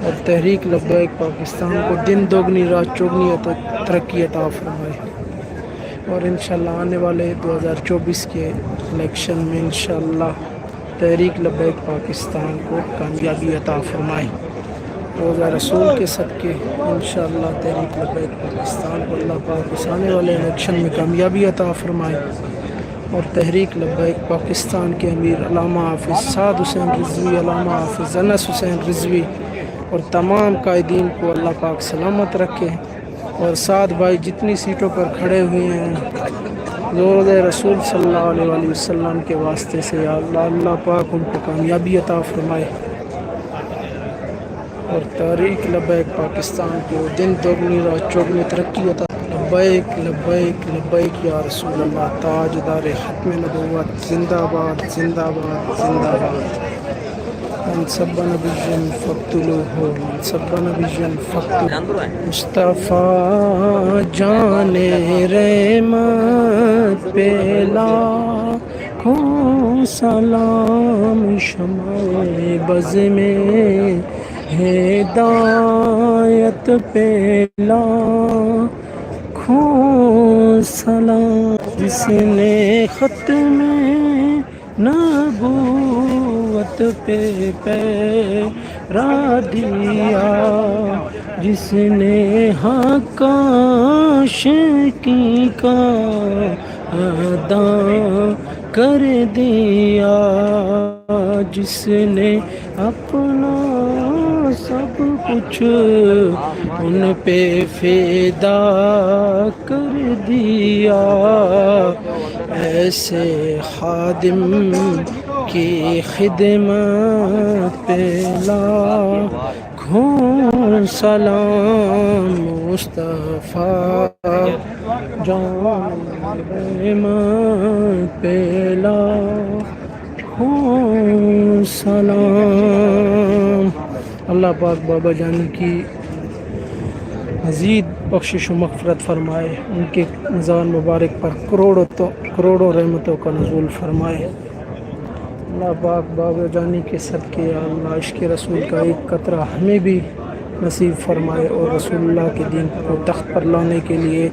اور تحریک لبیک پاکستان کو دن دوگنی رات چوگنی ترقی عطا فرمائے، اور انشاءاللہ آنے والے 2024 کے الیکشن میں انشاءاللہ تحریک لبیک پاکستان کو کامیابی عطا فرمائے۔ روزہ رسول کے صدقے انشاءاللہ تحریک لبیک پاکستان کو اللہ پاک اس آنے والے الیکشن میں کامیابی عطا فرمائے، اور تحریک لبیک پاکستان کے امیر علامہ حافظ سعد حسین رضوی، علامہ حافظ انس حسین رضوی اور تمام قائدین کو اللہ پاک سلامت رکھے، اور سعد بھائی جتنی سیٹوں پر کھڑے ہوئے ہیں روزہ رسول صلی اللہ علیہ وسلم کے واسطے سے، یا اللہ اللہ پاک ان کو کامیابی عطا فرمائے، اور تحریک لبیک پاکستان کو دن دوگنی رات چوگنی ترقی عطا۔ لبیک لبیک لبیک یا رسول اللہ، تاجدار ختم نبوت، زندہ باد زندہ باد زندہ باد۔ من سب نبی فاقتلوہ، من سب نبی فاقتلوہ۔ مصطفیٰ جان رحمت پہ لاکھوں سلام، شمع بز میں ہدایت پہ لاکھوں سلام، جس نے ختم نبوت پہ پیرا دیا، جس نے حق عاشقی کا ادا کر دیا، جس نے اپنا سب کچھ ان پہ فدا کر دیا، ایسے خادم کی خدمت پہ لاکھوں سلام، مصطفیٰ جان رحمت پہ لاکھوں سلام۔ اللہ پاک بابا جان کی مزید بخشش و مغفرت فرمائے، ان کے مزار مبارک پر کروڑوں رحمتوں کا نزول فرمائے۔ اللہ پاک بابا جانی کے صدقے یا اللہ عشق رسول کا ایک قطرہ ہمیں بھی نصیب فرمائے، اور رسول اللہ کے دین کو تخت پر لانے کے لیے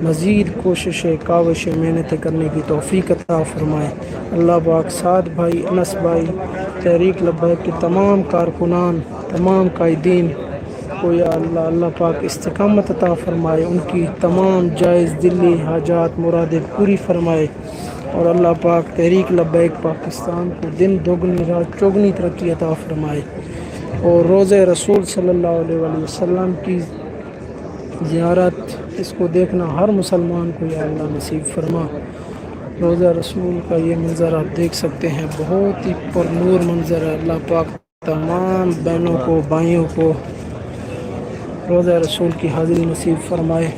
مزید کوششیں کاوشیں محنتیں کرنے کی توفیق عطا فرمائے۔ اللہ پاک سعد بھائی، انس بھائی، تحریک لبیک کے تمام کارکنان، تمام قائدین کو یا اللہ اللہ پاک استقامت عطا فرمائے، ان کی تمام جائز دلی حاجات مرادیں پوری فرمائے، اور اللہ پاک تحریک لبیک پاکستان کو دن دوگنی رات چوگنی ترقی عطا فرمائے، اور روزہ رسول صلی اللہ علیہ وسلم کی زیارت، اس کو دیکھنا ہر مسلمان کو یا اللہ نصیب فرما۔ روزہ رسول کا یہ منظر آپ دیکھ سکتے ہیں، بہت ہی پر نور منظر ہے۔ اللہ پاک تمام بہنوں کو، بھائیوں کو روزہ رسول کی حاضری نصیب فرمائے۔